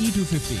E250।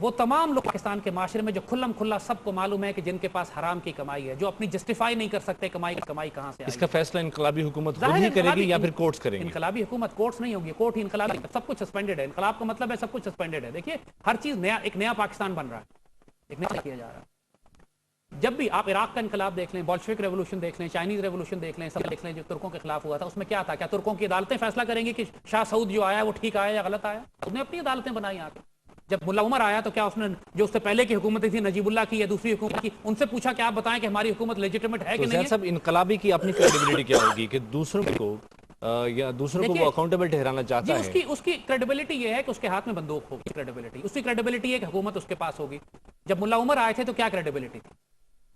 وہ تمام لوگ پاکستان کے معاشرے میں جو کھلم کھلا سب کو معلوم ہے کہ جن کے پاس حرام کی کمائی ہے, جو اپنی جسٹیفائی نہیں کر سکتے کمائی کہاں سے آئی. اس کا فیصلہ انقلابی حکومت خود ظاہر ہی کرے انقلابی- گی یا پھر کورٹس کریں گے؟ انقلابی حکومت کورٹس نہیں ہوگی, کورٹ ہی انقلابی, سب کچھ سسپینڈڈ ہے. انقلاب کا مطلب ہے سب کچھ سسپینڈڈ ہے. دیکھیے ہر چیز نیا, ایک نیا پاکستان بن رہا ہے, ایک نیا کیا جا رہا ہے. جب بھی آپ عراق کا انقلاب دیکھ لیں, بولشوک ریولوشن دیکھ لیں, چائنیز ریولوشن دیکھ لیں, سب دیکھ لیں جو ترکوں کے خلاف ہوا تھا, اس میں کیا تھا؟ کیا ترکوں کی عدالتیں فیصلہ کریں گی کہ شاہ سعود جو آیا وہ ٹھیک آیا یا غلط آیا؟ اس نے اپنی عدالتیں بنائی آ کے. جب ملا عمر آیا تو کیا اس نے جو اس سے پہلے کی حکومتیں تھی, نجیب اللہ کی یا دوسری حکومت کی, ان سے پوچھا کہ آپ بتائیں کہ ہماری حکومت لیجیٹمیٹ ہے کہ تو نہیں زید ہے؟ صاحب انقلابی کی اپنی کریڈیبلٹی کیا ہوگی کہ دوسروں کو یا دوسروں کو وہ اکاؤنٹیبل ٹھہرانا چاہتا ہے؟ اس کی کریڈیبلٹی یہ ہے کہ اس کے ہاتھ میں بندوق ہوگی. کریڈیبلٹی اس کی کریڈیبلٹی ہے کہ حکومت اس کے پاس ہوگی. جب ملا عمر آئے تھے تو کیا کریڈیبلٹی تھی؟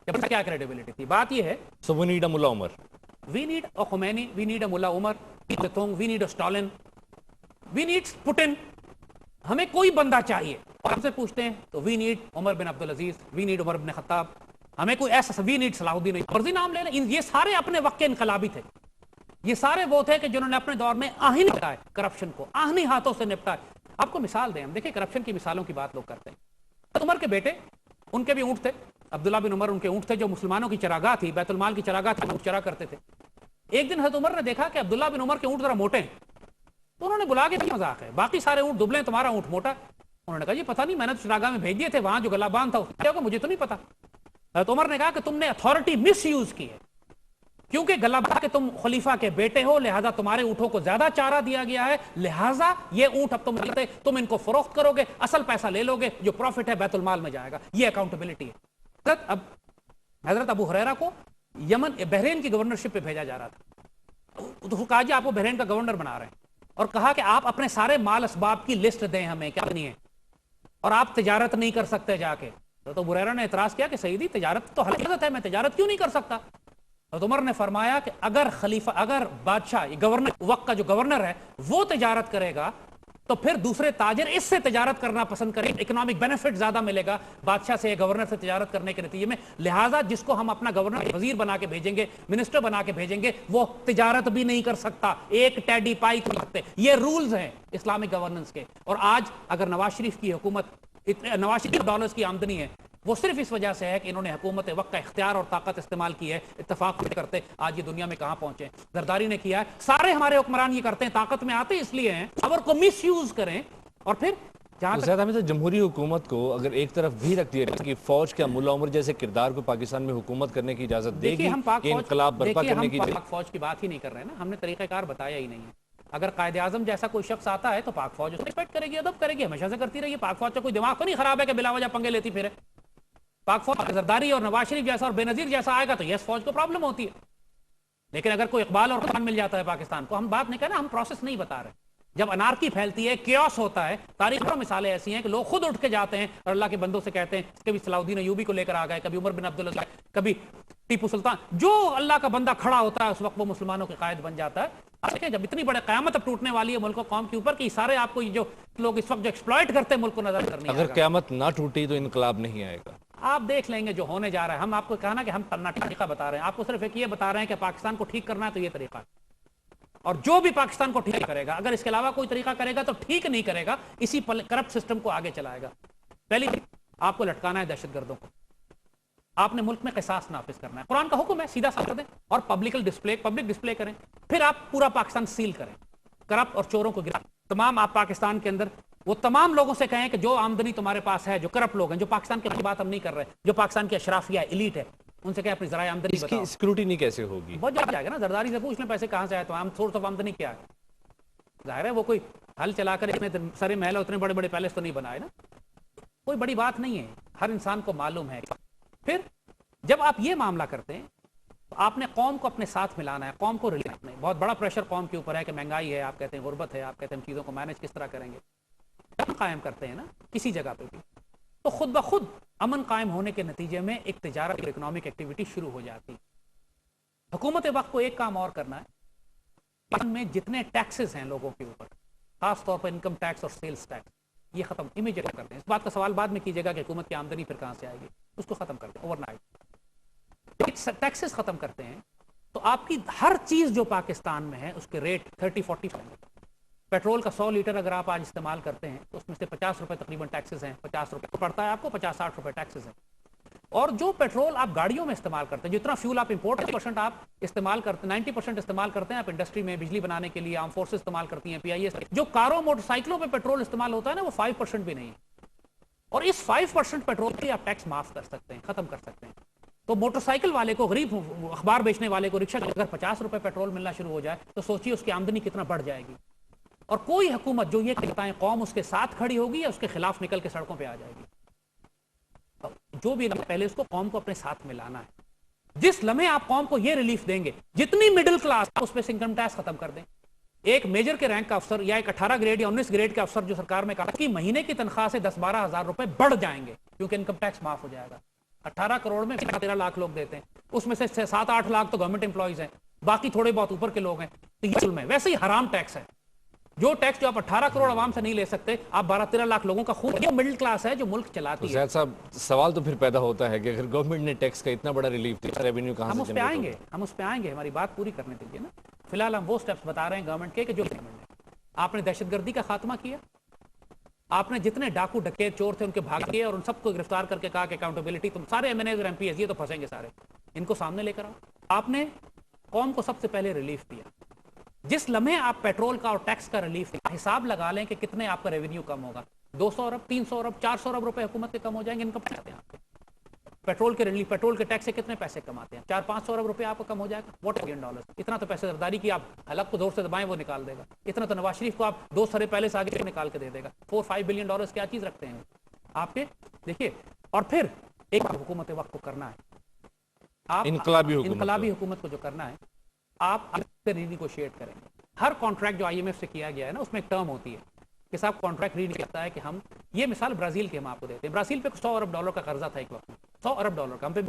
جب کیا کریڈیبلٹی تھی؟ بات یہ ہے سو وی نیڈ اے ملا عمر, we need a Khomeini, we need a Mullah Umar, we need a Stalin, we need Putin. ہمیں کوئی بندہ چاہیے. اور ہم سے پوچھتے ہیں تو we need Umar bin Abdul Aziz, we need عمر بن خطاب, ہمیں کوئی ایسا, we need صلاح الدین, مرضی نام لے لیں. یہ سارے اپنے وقت کے انقلابی تھے. یہ سارے وہ تھے کہ جنہوں نے اپنے دور میں آہنی نپٹائے کرپشن کو, آہنی ہاتھوں سے نپٹائے. آپ کو مثال دیں, ہم دیکھیں کرپشن کی مثالوں کی بات لوگ کرتے ہیں. عمر کے بیٹے, ان کے بھی اونٹ تھے, عبداللہ بن عمر ان کے اونٹ تھے جو مسلمانوں کی چراگاہ تھی, بیت المال کی چراگاہ تھی, اونٹ چرا کرتے تھے. ایک دن حضرت عمر نے دیکھا کہ عبداللہ بن عمر کے اونٹ ذرا موٹے ہیں, تو انہوں نے بلا کے مذاق ہے, باقی سارے اونٹ دبلے ہیں, تمہارا اونٹ موٹا. انہوں نے کہا جی پتہ نہیں, میں نے تو چراگاہ میں بھیج دیے تھے, وہاں جو گلا باندھ تھا کیا ہوگا مجھے تو نہیں پتا. حضرت عمر نے کہا کہ تم نے اتھارٹی مس یوز کی ہے, کیونکہ گلا باندھ کے تم خلیفہ کے بیٹے ہو, لہٰذا تمہارے اونٹوں کو زیادہ چارہ دیا گیا ہے, لہٰذا یہ اونٹ اب تم ان کو فروخت کرو گے, اصل پیسہ لے لو گے, جو پروفٹ ہے بیت المال میں جائے گا. یہ اکاؤنٹیبلٹی ہے. حضرت ابو ہریرہ کو یمن بحرین کی گورنرشپ پہ بھیجا جا رہا تھا, تو کہا جی آپ کو بحرین کا گورنر بنا رہے ہیں, اور کہا کہ آپ اپنے سارے مال اسباب کی لسٹ دیں ہمیں, کیا نہیں ہے, اور آپ تجارت نہیں کر سکتے جا کے. تو ابو ہریرہ نے اعتراض کیا کہ سیدی تجارت تو حلال ہے, میں تجارت کیوں نہیں کر سکتا؟ تو عمر نے فرمایا کہ اگر بادشاہ گورنر وقت کا جو گورنر ہے وہ تجارت کرے گا تو پھر دوسرے تاجر اس سے تجارت کرنا پسند کریں, اکنامک بینیفٹ زیادہ ملے گا بادشاہ سے, گورنر سے تجارت کرنے کے نتیجے میں. لہٰذا جس کو ہم اپنا گورنر وزیر بنا کے بھیجیں گے, منسٹر بنا کے بھیجیں گے, وہ تجارت بھی نہیں کر سکتا, ایک ٹیڈی پائی کر سکتے. یہ رولز ہیں اسلامک گورننس کے. اور آج اگر نواز شریف کی حکومت, نواز شریف ڈالرز کی آمدنی ہے, وہ صرف اس وجہ سے ہے کہ انہوں نے حکومت وقت کا اختیار اور طاقت استعمال کی ہے. اتفاق کرتے آج یہ دنیا میں کہاں پہنچے. زرداری نے کیا ہے, سارے ہمارے حکمران یہ کرتے ہیں, طاقت میں آتے اس لیے ہیں, پاور کو مس یوز کریں. اور پھر جہاں زیادہ ہمیں تو جمہوری حکومت کو اگر ایک طرف بھی رکھ دیا کہ فوج کا ملا عمر جیسے کردار کو پاکستان میں حکومت کرنے کی اجازت دے گی, کہ انقلاب برپا کرنے کی, پاک فوج کی بات ہی نہیں کر رہے ہیں نا, ہم نے طریقہ کار بتایا ہی نہیں ہے. اگر قائد اعظم جیسا کوئی شخص آتا ہے تو پاک فوج اس کو ریسپیکٹ کرے گی, ادب کرے گی, ہمیشہ سے کرتی رہی ہے. پاک فوج کا کوئی دماغ تو نہیں خراب ہے کہ بلا وجہ پنگے لیتی پھرے. پاک فوج زرداری اور نواز شریف جیسا اور بے نظیر جیسا آئے گا تو یس فوج کو پرابلم ہوتی ہے. لیکن اگر کوئی اقبال اور خان مل جاتا ہے پاکستان کو, ہم بات نہیں کرنا, ہم پروسیس نہیں بتا رہے. جب انارکی پھیلتی ہے, کیوس ہوتا ہے, تاریخ پر مثالیں ایسی ہیں کہ لوگ خود اٹھ کے جاتے ہیں اور اللہ کے بندوں سے کہتے ہیں, کبھی صلاح الدین ایوبی کو لے کر آ گئے, کبھی عمر بن عبدالعزیز, کبھی ٹیپو سلطان, جو اللہ کا بندہ کھڑا ہوتا ہے اس وقت وہ مسلمانوں کے قائد بن جاتا ہے. جب اتنی بڑے قیامت اب ٹوٹنے والی ہے ملک و قوم کے اوپر کہ سارے آپ کو جو لوگ اس وقت جو ایکسپلائٹ کرتے ہیں ملک کو نظر کرنے, اگر قیامت نہ ٹوٹی تو انقلاب نہیں آئے گا. آپ دیکھ لیں گے جو ہونے جا رہا ہے. ہم آپ کو کہنا کہ ہم طریقہ بتا رہے ہیں, آپ کو صرف ایک یہ بتا رہے ہیں کہ پاکستان کو ٹھیک کرنا ہے تو یہ طریقہ ہے, اور جو بھی پاکستان کو ٹھیک کرے گا, اگر اس کے علاوہ کوئی طریقہ کرے گا تو ٹھیک نہیں کرے گا, اسی کرپٹ سسٹم کو آگے چلائے گا. پہلی آپ کو لٹکانا ہے دہشت گردوں کو, آپ نے ملک میں قصاص نافذ کرنا ہے, قرآن کا حکم ہے, سیدھا سا دیں اور پبلک ڈسپلے کریں. پھر آپ پورا پاکستان سیل کریں, کرپٹ اور چوروں کو گرا تمام. آپ پاکستان کے اندر وہ تمام لوگوں سے کہیں کہ جو آمدنی تمہارے پاس ہے, جو کرپٹ لوگ ہیں, جو پاکستان کی بات ہم نہیں کر رہے, جو پاکستان کی اشرافیہ ایلیٹ ہے, ان سے کہیں اپنی ذرائع آمدنی اس کی سکیورٹی کیسے ہوگی؟ بہت جا جائے گا نا, زرداری سے پوچھ لیں پیسے کہاں سے آئے, تو سورس آف آمدنی کیا ہے. ظاہر ہے وہ کوئی ہل چلا کر اتنے سارے محل اتنے بڑے بڑے پیلس تو نہیں بنائے نا, کوئی بڑی بات نہیں ہے, ہر انسان کو معلوم ہے. پھر جب آپ یہ معاملہ کرتے ہیں تو آپ نے قوم کو اپنے ساتھ ملانا ہے, قوم کو ریلیٹ کرنا ہے. بہت بڑا پریشر قوم کے اوپر ہے کہ مہنگائی ہے, آپ کہتے ہیں غربت ہے, آپ کہتے ہیں ہم چیزوں کو مینج کس طرح کریں گے. قائم کرتے ہیں نا کسی جگہ پہ بھی, تو خود بخود امن قائم ہونے کے نتیجے میں ایک تجارت اور اکنامک ایکٹیویٹی شروع ہو جاتی. حکومت وقت کو ایک کام اور کرنا ہے, میں جتنے ٹیکسز ہیں لوگوں کے اوپر, خاص طور پر انکم ٹیکس اور سیلز ٹیکس, یہ ختم امیجیٹ کرتے ہیں. اس بات کا سوال بعد میں کیجیے گا کہ حکومت کی آمدنی پھر کہاں سے آئے گی, اس کو ختم کرتے ہیں اوور نائٹ. ٹیکسز ختم کرتے ہیں تو آپ کی ہر چیز جو پاکستان میں ہے اس کے ریٹ 30-40 پیٹرول کا 100 لیٹر اگر آپ آج استعمال کرتے ہیں تو اس میں میں سے 50 روپے تقریباً ٹیکسز ہیں, 50 روپے پڑتا ہے آپ کو, 50-60 روپے ٹیکسز ہیں. اور جو پیٹرول آپ گاڑیوں میں استعمال کرتے ہیں, جتنا فیول آپ امپورٹ 90% آپ استعمال کرتے ہیں, 90% استعمال کرتے ہیں آپ انڈسٹری میں, بجلی بنانے کے لیے, آرم فورسز استعمال کرتی ہیں, PIS. جو کاروں موٹر سائیکلوں پہ پیٹرول استعمال ہوتا ہے نا, وہ 5% بھی نہیں ہے. اور اس 5% پیٹرول پہ آپ ٹیکس معاف کر سکتے ہیں, ختم کر سکتے ہیں. تو موٹر سائیکل والے کو, غریب اخبار بیچنے والے کو, رکشہ اگر 50 روپے پیٹرول ملنا شروع ہو جائے تو سوچیے اس کی آمدنی کتنا بڑھ جائے گی. اور کوئی حکومت جو یہ کہتا ہے قوم اس کے ساتھ کھڑی ہوگی یا اس کے خلاف نکل کے سڑکوں پہ آ جائے گی. جو بھی پہلے اس کو قوم کو اپنے ساتھ میں لانا ہے. جس لمحے آپ قوم کو یہ ریلیف دیں گے, جتنی مڈل کلاس اس پہ انکم ٹیکس ختم کر دیں. ایک میجر کے رینک کا افسر یا ایک 18 گریڈ یا 19 گریڈ کے افسر جو سرکار میں کہا کہ مہینے کی تنخواہ سے 10-12 ہزار روپے بڑھ جائیں گے کیونکہ انکم ٹیکس معاف ہو جائے گا. 18 کروڑ میں 13 لاکھ لوگ دیتے ہیں, اس میں سے 7-8 لاکھ تو گورنمنٹ امپلائیز ہیں, باقی تھوڑے بہت اوپر کے لوگ ہیں. تو یہ میں ویسے ہی حرام ٹیکس ہے. جو ٹیکس جو آپ 18 کروڑ عوام سے نہیں لے سکتے, آپ 12-13 لاکھ لوگوں کا خون, یہ مڈل کلاس ہے جو ملک چلاتی ہے. زید صاحب, سوال تو پھر پیدا ہوتا ہے کہ اگر گورنمنٹ نے ٹیکس کا اتنا بڑا ریلیف دیا, ریونیو کہاں سے ہم اس پہ آئیں گے, ہماری بات پوری کرنے دیجیے نا. فی الحال ہم وہ سٹیپس بتا رہے ہیں گورنمنٹ کے کہ جو گورنمنٹ نے, آپ نے دہشت گردی کا خاتمہ کیا, آپ نے جتنے ڈاکو ڈکیت چور تھے ان کے بھاگ کیے اور ان سب کو گرفتار کر کے کہا کہ اکاؤنٹیبلٹی, تم سارے MNAs اور MPs یہ تو پھنسیں گے سارے, ان کو سامنے لے کر آؤ. آپ نے قوم کو سب سے پہلے ریلیف دیا. جس لمحے آپ پیٹرول کا اور ٹیکس کا ریلیف دیا, حساب لگا لیں کہ کتنے آپ کا ریونیو کم ہوگا. 200 ارب, 300 ارب, 400 ارب روپے حکومت کے کم ہو جائیں گے. انکم کماتے ہیں آپ کے پیٹرول کے ریلیف, پیٹرول کے ٹیکس سے کتنے پیسے کماتے ہیں, 400-500 ارب روپے آپ کو کم ہو جائے گا. $1 بلین. اتنا تو پیسے زرداری کی آپ حلق کو زور سے دبائیں وہ نکال دے گا. اتنا تو نواز شریف کو آپ 2 سرے پہلے سے آگے نکال کے دے دے گا. $4-5 بلین کیا چیز رکھتے ہیں آپ کے, دیکھیے. اور پھر ایک حکومت وقت کو کرنا ہے, آپ انقلابی حکومت کو جو کرنا ہے, آپ رینیگوشیٹ کریں گے. ہر کانٹریکٹ جو IMF سے کیا گیا ہے نا, اس میں ایک ٹرم ہوتی ہے کہ صاحب کانٹریکٹ ری کرتا ہے کہ ہم, یہ مثال برازیل کے ہم آپ کو دیتے ہیں. برازیل پہ $100 ارب کا قرضہ تھا ایک وقت میں, $100 ارب کا ہم پہ,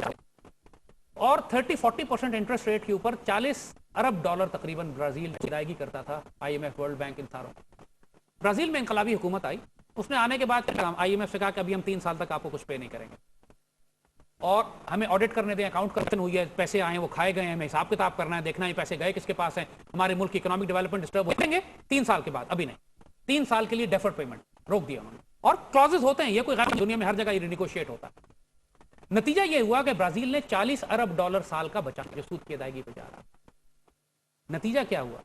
اور 30-40% انٹرسٹ ریٹ کے اوپر $40 ارب تقریباً برازیل ادائیگی کرتا تھا IMF, ورلڈ بینک, ان ساروں. برازیل میں انقلابی حکومت آئی, اس نے آنے کے بعد IMF سے کہا کہ ابھی ہم 3 سال تک آپ کو کچھ پے نہیں کریں گے, اور ہمیں آڈٹ کرنے دیں, اکاؤنٹ کرپشن ہوئی ہے, پیسے آئے ہیں وہ کھائے گئے ہیں, ہمیں حساب کتاب کرنا ہے, دیکھنا ہے پیسے گئے کس کے پاس ہیں, ہمارے ملک کی اکنامک ڈیولپمنٹ ڈسٹرب ہو جائیں گے 3 سال کے بعد. ابھی نہیں, 3 سال کے لیے ڈیفرڈ پیمنٹ روک دیا انہوں نے. اور کلازز ہوتے ہیں, یہ کوئی غیر دنیا میں ہر جگہ یہ رینیگوشیٹ ہوتا ہے. نتیجہ یہ ہوا کہ برازیل نے $40 ارب سال کا بچا جو سود کی ادائیگی پہ جا رہا. نتیجہ کیا ہوا,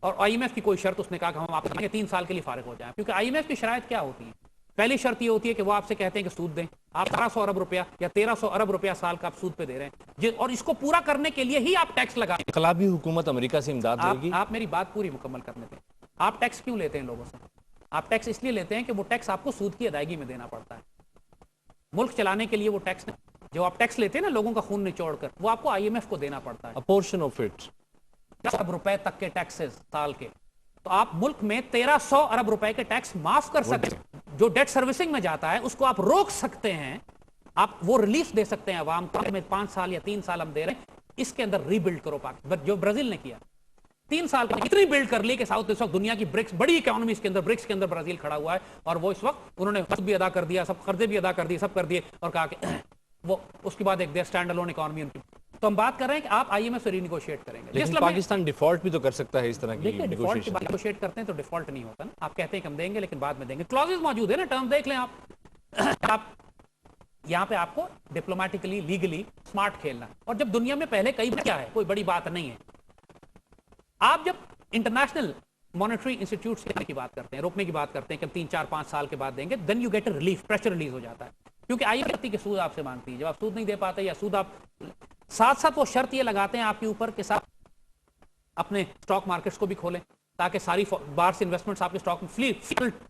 اور IMF کی کوئی شرط اس نے کہا کہ ہم آپ 3 سال کے لیے فارغ ہو جائیں, کیونکہ IMF کی شرائط کیا ہوتی ہے. پہلی شرط یہ ہوتی ہے کہ وہ آپ سے کہتے ہیں کہ سود دیں, آپ 1200 ارب روپیہ یا 1300 ارب روپیہ سال کا آپ سود پہ دے رہے ہیں, اور اس کو پورا کرنے کے لیے ہی آپ ٹیکس لگا. انقلابی حکومت امریکہ سے امداد لے گی. آپ میری بات پوری مکمل کرنے دیں. آپ ٹیکس کیوں لیتے ہیں لوگوں سے؟ آپ ٹیکس اس لیے لیتے ہیں کہ وہ ٹیکس آپ کو سود کی ادائیگی میں دینا پڑتا ہے. ملک چلانے کے لیے وہ ٹیکس, جو آپ ٹیکس لیتے ہیں نا لوگوں کا خون نچوڑ کر, وہ آپ کو IMF کو دینا پڑتا ہے. A portion of it. 10 ارب روپے تک کے ٹیکسز سال کے, تو آپ ملک میں 1300 ارب روپے کے ٹیکس معاف کر سکتے ہیں. جو ڈیٹ سروسنگ میں جاتا ہے اس کو آپ روک سکتے ہیں, آپ وہ ریلیف دے سکتے ہیں عوام کو. میں 5 سال یا 3 سال ہم دے رہے ہیں, اس کے اندر ری بلڈ کرو. جو برازیل نے کیا 3 سال کے اتنی بلڈ کر لی کہ ساؤتھ اس وقت دنیا کی برکس بڑی اکانومیز کے اندر, برکس کے اندر برازیل کھڑا ہوا ہے, اور وہ اس وقت انہوں نے خود بھی ادا کر دیا, سب قرضے بھی ادا کر دیے, سب کر دیے, اور کہا کہ وہ اس کے بعد ایک اسٹینڈ الون اکانومی ان کی. تو ہم بات کر رہے ہیں کہ آپ IMF سے رینیگوشیٹ کریں گے. لیکن پاکستان ڈیفالٹ بھی تو کر سکتا ہے اس طرح کی ڈیفالٹ نیگوشیٹ کرتے ہیں تو ڈیفالٹ نہیں ہوتا نا. آپ کہتے ہیں کہ ہم دیں گے لیکن بعد میں دیں گے. کلازز موجود ہے نا, ٹرم دیکھ لیں آپ. یہاں پہ آپ کو ڈپلومیٹکلی لیگلی سمارٹ کھیلنا ہے. اور جب دنیا میں پہلے کئی کیا ہے, کوئی بڑی بات نہیں ہے. آپ جب انٹرنیشنل مانیٹری انسٹیٹیوٹس کی بات کرتے ہیں, روکنے کی بات کرتے ہیں کہ 3-4-5 سال کے بعد دیں گے, then you get a relief, pressure release ہو جاتا ہے. کیونکہ IMF کے سود آپ سے مانگتی ہے, جب آپ سود نہیں دے پاتے یا سود آپ ساتھ ساتھ وہ شرط یہ لگاتے ہیں آپ کے اوپر کے ساتھ اپنے سٹاک مارکیٹس کو بھی کھولیں تاکہ ساری باہر سے انویسٹمنٹس آپ کے سٹاک میں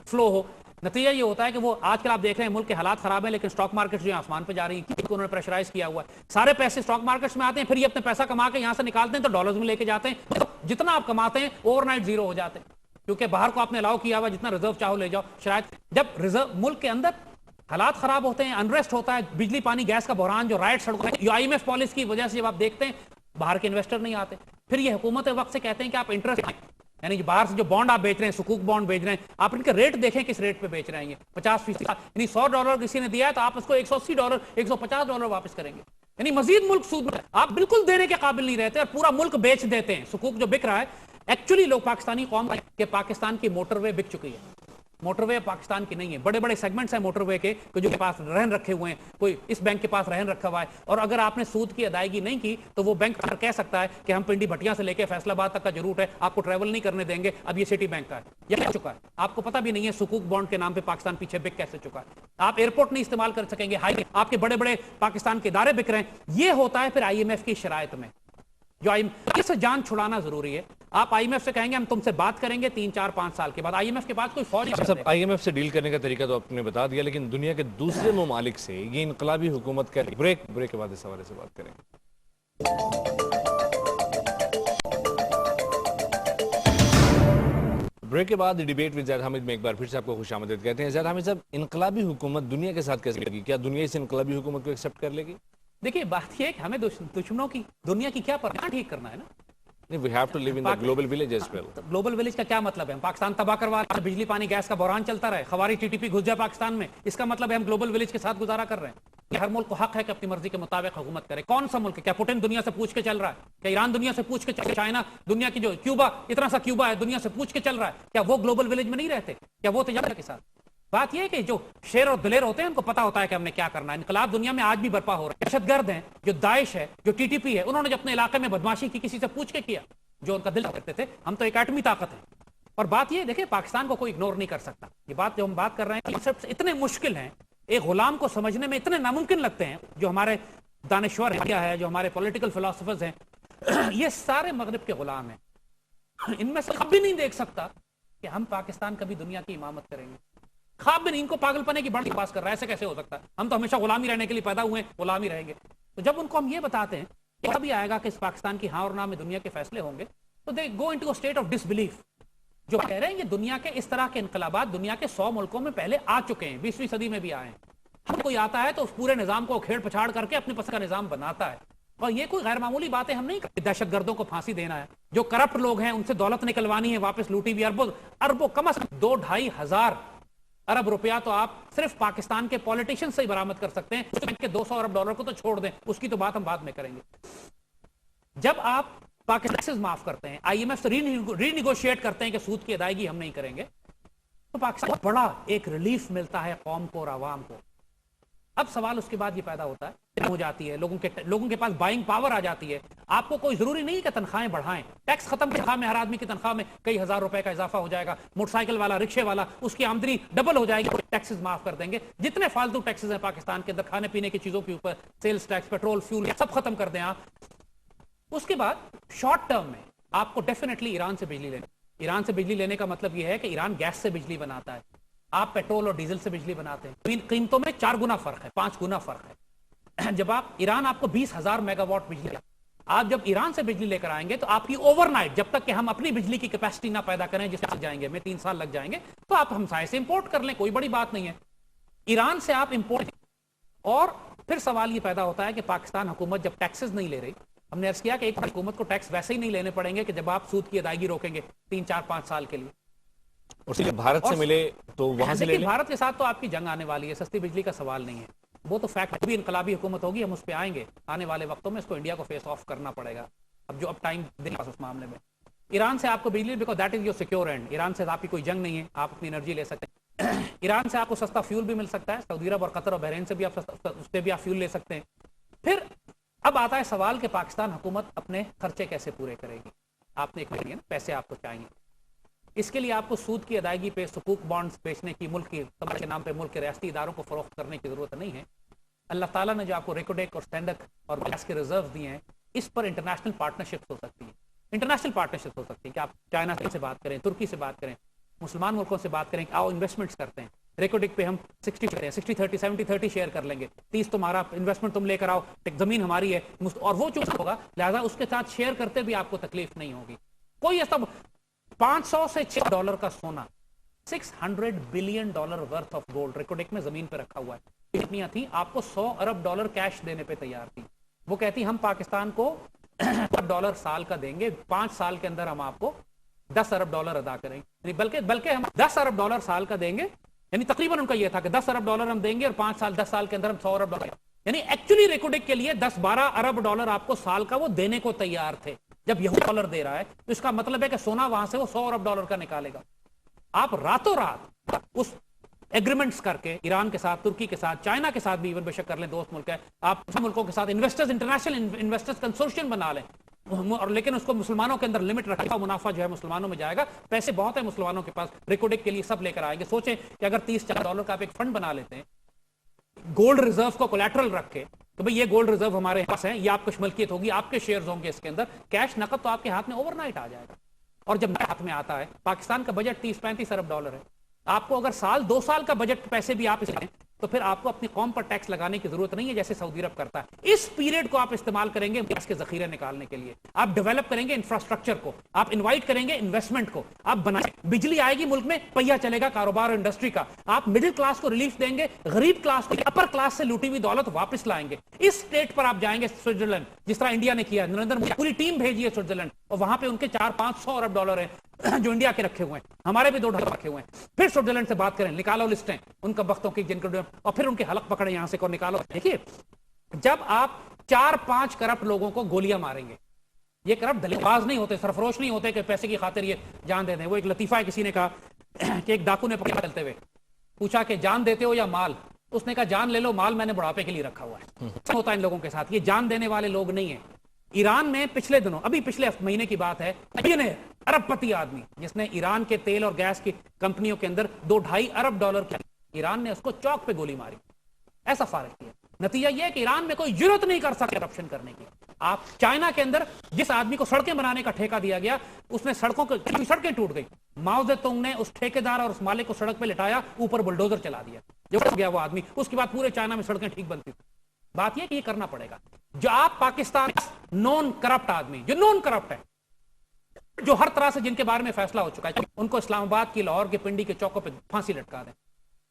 فلو ہو. نتیجہ یہ ہوتا ہے کہ وہ آج کل آپ دیکھ رہے ہیں ملک کے حالات خراب ہیں لیکن سٹاک مارکیٹس جو ہیں آسمان پہ جا رہی ہیں, انہوں نے پریشرائز کیا ہوا ہے. سارے پیسے سٹاک مارکیٹس میں آتے ہیں, پھر یہ اپنے پیسہ کما کے یہاں سے نکالتے ہیں تو ڈالرز میں لے کے جاتے ہیں. جتنا آپ کماتے ہیں اوور نائٹ زیرو ہو جاتے ہیں, کیونکہ باہر کو آپ نے الاؤ کیا ہوا جتنا ریزرو چاہو لے جاؤ. شاید جب ریزرو ملک کے اندر حالات خراب ہوتے ہیں, انریسٹ ہوتا ہے, بجلی پانی گیس کا بحران, جو رائٹ سڑکوں میں, IMF پالیسی کی وجہ سے جب آپ دیکھتے ہیں باہر کے انویسٹر نہیں آتے, پھر یہ حکومت وقت سے کہتے ہیں کہ آپ انٹرسٹ, یعنی باہر سے جو بانڈ آپ بیچ رہے ہیں, سکوک بانڈ بیچ رہے ہیں, آپ ان کے ریٹ دیکھیں کس ریٹ پہ بیچ رہے ہیں. 50%, یعنی $100 کسی نے دیا ہے تو آپ اس کو $180 $150 واپس کریں گے. یعنی مزید ملک سود میں, آپ بالکل دینے کے قابل نہیں رہتے اور پورا ملک بیچ دیتے ہیں. سکوک جو بک رہا ہے, ایکچولی لوگ پاکستانی قوم کہ پاکستان کی موٹر وے بک چکی ہے, موٹر وے پاکستان کی نہیں ہے. بڑے بڑے سیگمنٹس ہیں موٹر وے کے جو کے پاس رہن رکھے ہوئے ہیں, کوئی اس بینک کے پاس رہن رکھا ہوا ہے, اور اگر آپ نے سود کی ادائیگی نہیں کی تو وہ بینک کہہ سکتا ہے کہ ہم پنڈی بھٹیاں سے لے کے فیصل آباد تک کا جو روٹ ہے آپ کو ٹریول نہیں کرنے دیں گے, اب یہ سٹی بینک کا ہے. یہ کہہ چکا ہے, آپ کو پتہ بھی نہیں ہے سکوک بانڈ کے نام پہ پاکستان پیچھے بک کیسے چکا ہے. آپ ایئرپورٹ نہیں استعمال کر سکیں گے, آپ کے بڑے بڑے پاکستان کے ادارے بک رہے ہیں. یہ ہوتا ہے پھر آئی ایم ایف کی شرائط میں, جو آئی ایم ایف سے جان چھڑانا ضروری ہے. آپ آئی ایم ایف سے کہیں گے ہم تم سے بات کریں گے 3-4-5 سال کے بعد, آئی ایم ایف کے بعد کوئی فوج نہیں. آئی ایم ایف سے ڈیل کرنے کا طریقہ تو آپ نے بتا دیا, لیکن دنیا کے دوسرے ممالک سے یہ انقلابی حکومت کا بریک کے بعد اس حوالے سے بات کریں گے. بریک کے بعد ڈیبیٹ ود زید حامد میں ایک بار پھر سے آپ کو خوش آمدید کہتے ہیں. زید حامد صاحب, انقلابی حکومت دنیا کے ساتھ کیسے لگی, کیا دنیا اس انقلابی حکومت کو ایکسپٹ کر لے گی؟ دیکھیے بات یہ ہے کہ ہمیں دشمنوں کی دنیا کی کیا پرواہ, ٹھیک کرنا ہے نا. We have to live in the global village as well. Global village کا کیا مطلب ہے؟ ہم پاکستان تباہ کروا رہے ہیں, بجلی پانی گیس کا بحران چلتا رہے, خواری ٹی ٹی پی گھس جائے پاکستان میں, اس کا مطلب ہے ہم گلوبل ولیج کے ساتھ گزارا کر رہے ہیں. ہر ملک کو حق ہے کہ اپنی مرضی کے مطابق حکومت کرے. کون سا ملک ہے؟ کیا پوٹن دنیا سے پوچھ کے چل رہا ہے؟ کیا ایران دنیا سے پوچھ کے چل رہا ہے؟ چائنا دنیا کی جو کیوبا, اتنا سا کیوبا ہے, دنیا سے پوچھ کے چل رہا ہے؟ کیا وہ گلوبل ولیج میں نہیں رہتے؟ کیا وہ تجارت کے ساتھ؟ بات یہ ہے کہ جو شیر اور دلیر ہوتے ہیں ان کو پتا ہوتا ہے کہ ہم نے کیا کرنا ہے. انقلاب دنیا میں آج بھی برپا ہو رہا ہے. دہشت گرد ہیں جو داعش ہے, جو ٹی ٹی پی ہے, انہوں نے اپنے علاقے میں بدماشی کی, کسی سے پوچھ کے کیا جو ان کا دل کرتے تھے. ہم تو ایک ایٹمی طاقت ہے. اور بات یہ دیکھیں, پاکستان کو کوئی اگنور نہیں کر سکتا. یہ بات جو ہم بات کر رہے ہیں کانسیپٹس اتنے مشکل ہیں, ایک غلام کو سمجھنے میں اتنے ناممکن لگتے ہیں. جو ہمارے دانشور ہیں, جو ہمارے پولیٹیکل فلاسفرز ہیں, یہ سارے مغرب کے غلام ہیں. ان میں سے کبھی نہیں دیکھ سکتا کہ ہم پاکستان کبھی دنیا کی امامت کریں گے. خواب بھی نہیں. ان کو پاگل پنے کی بڑی پاس کر رہا ہے, ایسے کیسے ہو سکتا ہے؟ ہم تو ہمیشہ غلامی رہنے کے لیے پیدا ہوئے ہیں, غلامی رہیں گے. تو جب ان کو ہم یہ بتاتے ہیں کہ ابھی آئے گا کہ اس پاکستان کی ہاں اور نہ میں دنیا کے فیصلے ہوں گے, تو they go into state of disbelief. جو کہہ رہے ہیں یہ دنیا کے اس طرح کے انقلابات دنیا کے 100 ملکوں میں پہلے آ چکے ہیں, 20ویں صدی میں بھی آئے ہیں. ہم کوئی آتا ہے تو اس پورے نظام کو کھیڑ پچھاڑ کر کے اپنے پسند کا نظام بناتا ہے. اور یہ کوئی غیر معمولی باتیں ہم نہیں کرتے. دہشت گردوں کو پھانسی دینا ہے, جو کرپٹ لوگ ہیں ان سے دولت نکلوانی ہے, واپس لوٹی بھی اربوں کم از کم 2-2.5 ہزار ارب روپیہ تو آپ صرف پاکستان کے پولیٹیشین سے ہی برآمد کر سکتے ہیں. اس کے 200 ارب ڈالر کو تو چھوڑ دیں, اس کی تو بات ہم بعد میں کریں گے. جب آپ پاکستان ٹیکسز معاف کرتے ہیں, آئی ایم ایف سے ری نیگوشیٹ کرتے ہیں کہ سود کی ادائیگی ہم نہیں کریں گے, تو پاکستان بہت بڑا ایک ریلیف ملتا ہے قوم کو اور عوام کو. اب سوال اس کے بعد یہ پیدا ہوتا ہے, ہو جاتی ہے لوگوں کے پاس بائنگ پاور آ جاتی ہے. آپ کو کوئی ضروری نہیں کہ تنخواہیں بڑھائیں, ٹیکس ختم, تنخواہ میں ہر آدمی کی تنخواہ میں کئی ہزار روپے کا اضافہ ہو جائے گا. موٹر سائیکل والا, رکشے والا, اس کی آمدنی ڈبل ہو جائے گی, ٹیکسز معاف کر دیں گے. جتنے فالتو ٹیکسز ہیں پاکستان کے اندر, کھانے پینے کی چیزوں کے اوپر, سیلز ٹیکس, پیٹرول, فیول, سب ختم کر دیں آپ. اس کے بعد شارٹ ٹرم میں آپ کو ڈیفینیٹلی ایران سے بجلی لینا. ایران سے بجلی لینے کا مطلب یہ ہے کہ ایران گیس سے بجلی بناتا ہے, آپ پیٹرول اور ڈیزل سے بجلی بناتے ہیں. قیمتوں میں 4 گنا فرق ہے, 5 گنا فرق ہے. جب ایران آپ کو 20,000 میگا واٹ بجلی, آپ جب ایران سے بجلی لے کر آئیں گے تو آپ کی اوور نائٹ, جب تک کہ ہم اپنی بجلی کی کیپیسٹی نہ پیدا کریں, جس سے جائیں گے میں 3 سال لگ جائیں گے, تو آپ ہمسائے سے امپورٹ کر لیں, کوئی بڑی بات نہیں ہے. ایران سے آپ امپورٹ. اور پھر سوال یہ پیدا ہوتا ہے کہ پاکستان حکومت جب ٹیکسز نہیں لے رہی, ہم نے عرض کیا کہ ایک حکومت کو ٹیکس ویسے ہی نہیں لینے پڑیں گے کہ جب آپ سود کی ادائیگی روکیں گے 3-4-5 سال کے لیے. اور صرف بھارت سے ملے تو وہاں سے لے لیں. بھارت کے ساتھ تو آپ کی جنگ آنے والی ہے, سستی بجلی کا سوال نہیں ہے, وہ تو فیکٹ. بھی انقلابی حکومت ہوگی, ہم اس پہ آئیں گے آنے والے وقتوں میں, اس کو انڈیا کو فیس آف کرنا پڑے گا. اب ٹائم دیں اس معاملے میں. ایران سے آپ کو بجلی, because that is your secure and. Iran سے آپ کی کوئی جنگ نہیں ہے, آپ اپنی انرجی لے سکتے ہیں. ایران سے آپ کو سستا فیول بھی مل سکتا ہے, سعودی عرب اور قطر اور بحرین سے بھی آپ اس پہ بھی آپ فیول لے سکتے ہیں. پھر اب آتا ہے سوال کہ پاکستان حکومت اپنے خرچے کیسے پورے کرے گی. آپ نے ایک پیسے آپ کو چاہیے, اس کے لیے آپ کو سود کی ادائیگی پہ سکوک بانڈز بیچنے کی, ملک کی کے نام پہ ملک کے ریاستی اداروں کو فروخت کرنے کی ضرورت نہیں ہے. اللہ تعالیٰ نے جو آپ کو ریکوڈیک اور سٹینڈک اور گیس کے ریزرو دیے ہیں, اس پر انٹرنیشنل پارٹنرشپس ہو سکتی ہیں. انٹرنیشنل پارٹنرشپس ہو سکتی ہیں کہ آپ چائنا سے بات کریں, ترکی سے بات کریں, مسلمان ملکوں سے بات کریں کہ آؤ انویسٹمنٹس کرتے ہیں. ریکوڈک پہ ہم 60-30 70-30 شیئر کر لیں گے, 30 تمہارا انویسٹمنٹ تم لے کر آؤ, زمین ہماری ہے, اور وہ چوز ہوگا, لہذا اس کے ساتھ شیئر کرتے بھی آپ کو تکلیف نہیں ہوگی. کوئی ایسا 500 سے $6 کا سونا, $600 billion worth of gold Reko Diq میں زمین پہ رکھا ہوا ہے. کتنی تھیں, آپ کو $100 ارب کیش دینے پہ تیار تھی. وہ کہتی ہم پاکستان کو $1 سال کا دیں گے, 5 سال کے اندر ہم آپ کو $10 ارب ادا کریں گے, بلکہ ہم $10 ارب سال کا دیں گے. یعنی تقریباً ان کا یہ تھا کہ $10 ارب ہم دیں گے اور 10 سال کے اندر ہم $100 ارب. یعنی ایکچولی ریکوڈک کے لیے 10-12 ارب آپ کو سال کا وہ دینے کو تیار تھے. جب یہ $1 دے رہا ہے تو اس کا مطلب ہے کہ سونا وہاں سے وہ $100 ارب کا نکالے گا. آپ راتوں رات اس ایگریمنٹس کر کے ایران کے ساتھ، ترکی کے ساتھ، چائنا کے ساتھ بھی ایون بے شک کر لیں، دوست ملک ہے، آپ ملکوں کے ساتھ انویسٹرز، انٹرنیشنل انویسٹرز کنسورشیم بنا لیں، اور لیکن اس کو مسلمانوں کے اندر لمٹ رکھا، منافع جو ہے مسلمانوں میں جائے گا، پیسے بہت ہیں مسلمانوں کے پاس، ریکوڈک کے لیے سب لے کر آئیں گے۔ سوچیں کہ اگر $30 کا آپ ایک فنڈ بنا لیتے ہیں گولڈ ریزرو کو کولیٹرل رکھ کے، تو بھئی یہ گولڈ ریزرو ہمارے پاس ہیں، یہ آپ کی ملکیت ہوگی، آپ کے شیئرز ہوں گے اس کے اندر، کیش نقد تو آپ کے ہاتھ میں اوور نائٹ آ جائے گا۔ اور جب ہاتھ میں آتا ہے، پاکستان کا بجٹ 30-35 ارب ڈالر ہے، آپ کو اگر سال 2 سال کا بجٹ پیسے بھی آپ اس میں، تو پھر آپ کو اپنی قوم پر ٹیکس لگانے کی ضرورت نہیں ہے جیسے سعودی عرب کرتا ہے۔ اس پیریڈ کو آپ استعمال کریں گے گیس کے ذخیرے نکالنے کے لیے، آپ ڈیولپ کریں گے انفراسٹرکچر کو، آپ انوائٹ کریں گے انویسٹمنٹ کو، آپ بنائیں، بجلی آئے گی ملک میں، پہیا چلے گا کاروبار اور انڈسٹری کا، آپ مڈل کلاس کو ریلیف دیں گے، غریب کلاس کو، اپر کلاس سے لوٹی ہوئی دولت واپس لائیں گے۔ اس اسٹیٹ پر آپ جائیں گے سوئٹزرلینڈ، جس طرح انڈیا نے کیا، نریندر مودی پوری ٹیم بھیجی ہے سوئٹزرلینڈ، اور وہاں پہ ان کے 400-500 ارب ڈالر ہیں جو انڈیا کے رکھے ہوئے ہیں، ہمارے بھی 2 ڈالر رکھے ہوئے ہیں۔ پھر سوئٹزرلینڈ سے بات کریں، نکالو لسٹیں ان کا وقتوں کی، جن کو، اور پھر ان کے حلق پکڑے یہاں سے کو نکالو۔ دیکھیے جب آپ 4-5 کرپٹ لوگوں کو گولیاں ماریں گے، یہ کرپٹ دلباز نہیں ہوتے، سرفروش نہیں ہوتے کہ پیسے کی خاطر یہ جان دے دیں۔ وہ ایک لطیفہ ہے، کسی نے کہا کہ ایک ڈاکو نے پکڑا چلتے ہوئے پوچھا کہ جان دیتے ہو یا مال؟ اس نے کہا جان لے لو، مال میں نے بڑھاپے کے لیے رکھا ہوا ہے۔ ہوتا ہے ان لوگوں کے ساتھ، یہ جان دینے والے لوگ نہیں ہیں۔ ایران میں پچھلے دنوں، ابھی پچھلے مہینے کی بات ہے، ارب پتی آدمی جس نے ایران کے تیل اور گیس کی کمپنیوں کے اندر 2-2.5 ارب ڈالر کی، ایران نے اس کو چوک پہ گولی ماری، ایسا فارغ کیا۔ نتیجہ یہ ہے کہ ایران میں کوئی جرت نہیں کر سکتا کرپشن کرنے کی۔ آپ چائنا کے اندر جس آدمی کو سڑکیں بنانے کا ٹھیکہ دیا گیا، اس نے سڑکیں ٹوٹ گئی، ماؤ زے تونگ نے اس ٹھیکیدار اور اس مالک کو سڑک پہ لٹایا، اوپر بلڈوزر چلا دیا، جو گیا وہ آدمی، اس کے بعد پورے چائنا میں سڑکیں ٹھیک بنتی تھی۔ بات یہ کہ یہ کرنا پڑے گا۔ جو آپ پاکستان نون کرپٹ آدمی، جو نون کرپٹ ہے، جو ہر طرح سے جن کے بارے میں فیصلہ ہو چکا ہے، ان کو اسلام آباد کی، لاہور کے، پنڈی کے چوکوں پہ پھانسی لٹکا دیں،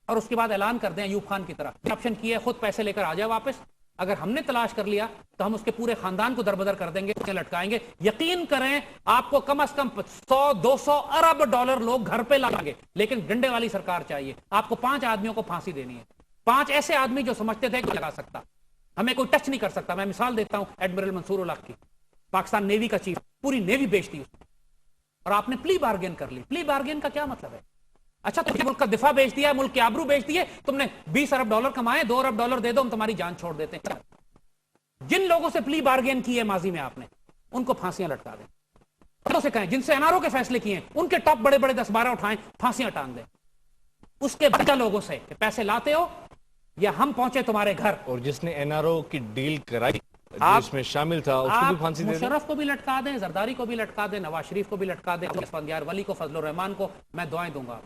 اور اس کے بعد اعلان کر دیں ایوب خان کی طرح کرپشن کیا ہے، خود پیسے لے کر آ جائے واپس۔ اگر ہم نے تلاش کر لیا تو ہم اس کے پورے خاندان کو دربدر کر دیں گے، لٹکائیں گے۔ یقین کریں آپ کو کم از کم 100-200 ارب ڈالر لوگ گھر پہ لائیں گے، لیکن ڈنڈے والی سرکار چاہیے۔ آپ کو 5 آدمیوں کو پھانسی دینی ہے، 5 ایسے آدمی جو سمجھتے تھے کہ لگا سکتا، ہمیں کوئی ٹچ نہیں کر سکتا۔ میں مثال دیتا ہوں ایڈمرل منصور الحق کی، پاکستان نیوی کا چیف، پوری نیوی بیچ دی اس نے، اور آپ نے پلی بارگین کر لی۔ پلی بارگین کا کیا مطلب ہے؟ اچھا تم نے ملک کا دفاع بیچ دیا، ملک کے آبرو بیچ دیے، تم نے 20 ارب ڈالر کمائے، 2 ارب ڈالر دے دو، ہم تمہاری جان چھوڑ دیتے ہیں۔ جن لوگوں سے پلی بارگین کی ہے ماضی میں آپ نے، ان کو پھانسیاں لٹکا دیں۔ سے کہیں جن سے NRO کے فیصلے کیے ہیں، ان کے ٹاپ بڑے بڑے 10-12 اٹھائیں، پھانسیاں ٹانگ دیں۔ اس کے بچہ لوگوں سے کہ پیسے لاتے ہو یا ہم پہنچے تمہارے گھر۔ اور جس نے NRO کی ڈیل کرائی، جس میں شامل تھا، اس کو بھی پھانسی دے دیں۔ مشرف کو بھی لٹکا دیں، زرداری کو بھی لٹکا دیں، نواز شریف کو بھی لٹکا دیں، اسفندیار ولی کو، فضل الرحمان کو، میں دعائیں دوں گا۔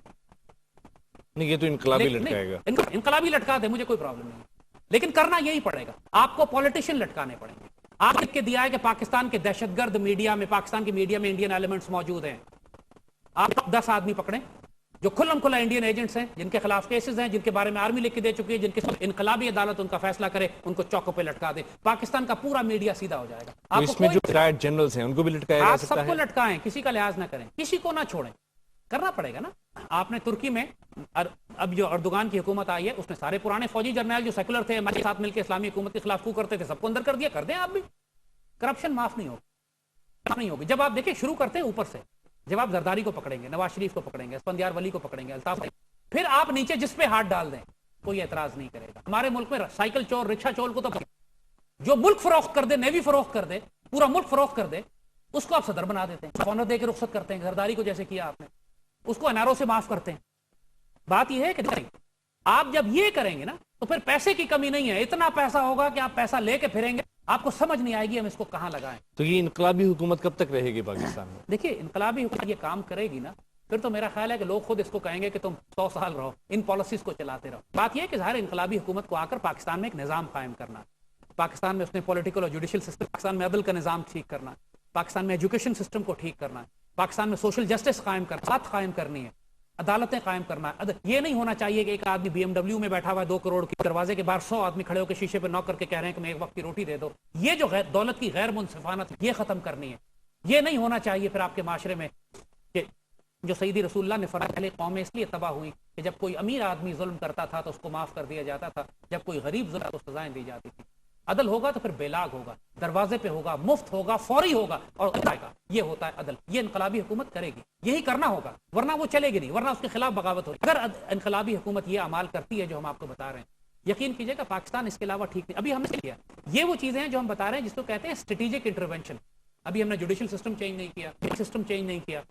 نہیں، یہ تو انقلابی لٹکائے گا۔ انقلابی لٹکا دیں، مجھے کوئی پرابلم نہیں، لیکن کرنا یہی پڑے گا۔ آپ کو پولیٹیشین لٹکانے پڑیں گے۔ آپ لکھ کے دیا ہے کہ پاکستان کے دہشت گرد میڈیا میں، پاکستان کی میڈیا میں انڈین ایلیمنٹس موجود ہیں۔ آپ 10 آدمی پکڑیں جو کھلم کھلا انڈین ایجنٹس ہیں، جن کے خلاف کیسز ہیں، جن کے بارے میں آرمی لکھ کے دے چکی ہے، جن کے انقلابی عدالت ان کا فیصلہ کرے، ان کو چوکوں پہ لٹکا دے۔ پاکستان کا پورا میڈیا سیدھا ہو جائے گا۔ اس میں جو ریٹائرڈ جنرلز ہیں ان کو بھی لٹکایا جا آپ سکتا ہے۔ سب کو لٹکائیں، کسی کا لحاظ نہ کریں، کسی کو نہ چھوڑیں، کرنا پڑے گا نا۔ آپ نے ترکی میں اب جو اردوغان کی حکومت آئی ہے، اس نے سارے پرانے فوجی جرنیل جو سیکولر تھے، ہمارے ساتھ مل کے اسلامی حکومت کے خلاف کو کرتے تھے، سب کو اندر کر دیا، کر دیں آپ بھی۔ کرپشن معاف نہیں ہوگی۔ جب آپ دیکھیں شروع کرتے ہیں اوپر سے، جب آپ زرداری کو پکڑیں گے، نواز شریف کو پکڑیں گے، اسفندیار ولی کو پکڑیں گے، الطاف، پھر آپ نیچے جس پہ ہاتھ ڈال دیں کوئی اعتراض نہیں کرے گا۔ ہمارے ملک میں سائیکل چور، رکشہ چور کو تو جو ملک فروخت کر دے، نیوی فروخت کر دے، پورا ملک فروخت کر دے، اس کو آپ صدر بنا دیتے ہیں، آنر دے کے رخصت کرتے ہیں، زرداری کو جیسے کیا آپ نے، اس کو NRO سے معاف کرتے ہیں۔ بات یہ ہے کہ آپ جب یہ کریں گے نا تو پھر پیسے کی کمی نہیں ہے، اتنا پیسہ ہوگا کہ آپ پیسہ لے کے پھریں گے، آپ کو سمجھ نہیں آئے گی ہم اس کو کہاں لگائیں۔ تو یہ انقلابی حکومت کب تک رہے گی پاکستان میں؟ دیکھیے انقلابی حکومت یہ کام کرے گی نا، پھر تو میرا خیال ہے کہ لوگ خود اس کو کہیں گے کہ تم 100 سال رہو، ان پالیسیز کو چلاتے رہو۔ بات یہ ہے کہ ظاہر انقلابی حکومت کو آ کر پاکستان میں ایک نظام قائم کرنا، پاکستان میں اس نے پولیٹیکل اور جوڈیشل سسٹم، پاکستان میں عدل کا نظام ٹھیک کرنا، پاکستان میں ایجوکیشن سسٹم کو ٹھیک کرنا، پاکستان میں سوشل جسٹس قائم کرنا، ساتھ قائم کرنی ہے، عدالتیں قائم کرنا ہے۔ یہ نہیں ہونا چاہیے کہ ایک آدمی BMW میں بیٹھا ہوا ہے 2 کروڑ کی، دروازے کے باہر 100 آدمی کھڑے ہو کے شیشے پہ نوک کر کے کہہ رہے ہیں کہ میں ایک وقت کی روٹی دے دو۔ یہ جو دولت کی غیر منصفانہ یہ ختم کرنی ہے۔ یہ نہیں ہونا چاہیے پھر آپ کے معاشرے میں کہ جو سیدی رسول اللہ نے فرمایا پہلے قومیں اس لیے تباہ ہوئی کہ جب کوئی امیر آدمی ظلم کرتا تھا تو اس کو معاف کر دیا جاتا تھا، جب کوئی غریب ظلم تو سزائیں دی جاتی تھی۔ عدل ہوگا تو پھر بے لاگ ہوگا, دروازے پہ ہوگا, مفت ہوگا, فوری ہوگا اور آئے گا. یہ ہوتا ہے عدل. یہ انقلابی حکومت کرے گی, یہی کرنا ہوگا, ورنہ وہ چلے گی نہیں, ورنہ اس کے خلاف بغاوت ہوگی. اگر انقلابی حکومت یہ اعمال کرتی ہے جو ہم آپ کو بتا رہے ہیں, یقین کیجئے گا پاکستان اس کے علاوہ ٹھیک نہیں. ابھی ہم نے کیا یہ وہ چیزیں ہیں جو ہم بتا رہے ہیں جس کو کہتے ہیں اسٹریٹجک انٹرونشن. ابھی ہم نے جوڈیشل سسٹم چینج نہیں کیا, سسٹم چینج نہیں کیا.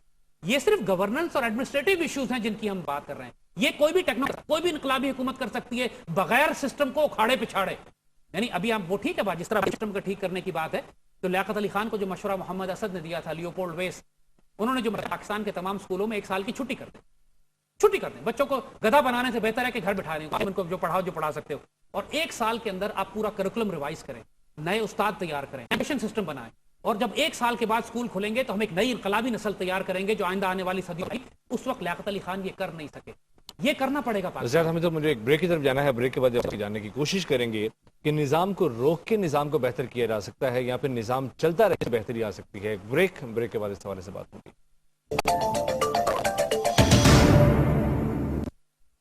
یہ صرف گورننس اور ایڈمنسٹریٹو ایشوز ہیں جن کی ہم بات کر رہے ہیں. یہ کوئی بھی کوئی بھی انقلابی حکومت کر سکتی ہے بغیر سسٹم کو اکھاڑے پچھاڑے. یعنی ابھی ہم وہ ٹھیک ہے بات, جس طرح سسٹم کو ٹھیک کرنے کی بات ہے, تو لیاقت علی خان کو جو مشورہ محمد اسد نے دیا تھا, لیوپولڈ ویس, انہوں نے جو پاکستان کے تمام اسکولوں میں 1 سال کی چھٹی کر دیں. بچوں کو گدھا بنانے سے بہتر ہے کہ گھر بٹھا دیں, ان کو جو پڑھا سکتے ہو, اور 1 سال کے اندر آپ پورا کریکولم ریوائز کریں, نئے استاد تیار کریں, ایجوکیشن سسٹم بنائیں, اور جب 1 سال کے بعد اسکول کھلیں گے تو ہم ایک نئی انقلابی نسل تیار کریں گے جو آئندہ آنے والی صدیوں میں. اس وقت لیاقت علی خان یہ کر نہیں سکے, یہ کرنا پڑے گا پاکستان. ہمیں تو مجھے ایک بریک کی طرف جانا ہے. بریک کے بعد جاننے کی کوشش کریں گے کہ نظام کو روک کے نظام کو بہتر کیا جا سکتا ہے یا پھر نظام چلتا رہے بہتری آ سکتی ہے. بریک کے بعد اس حوالے سے بات ہوگی.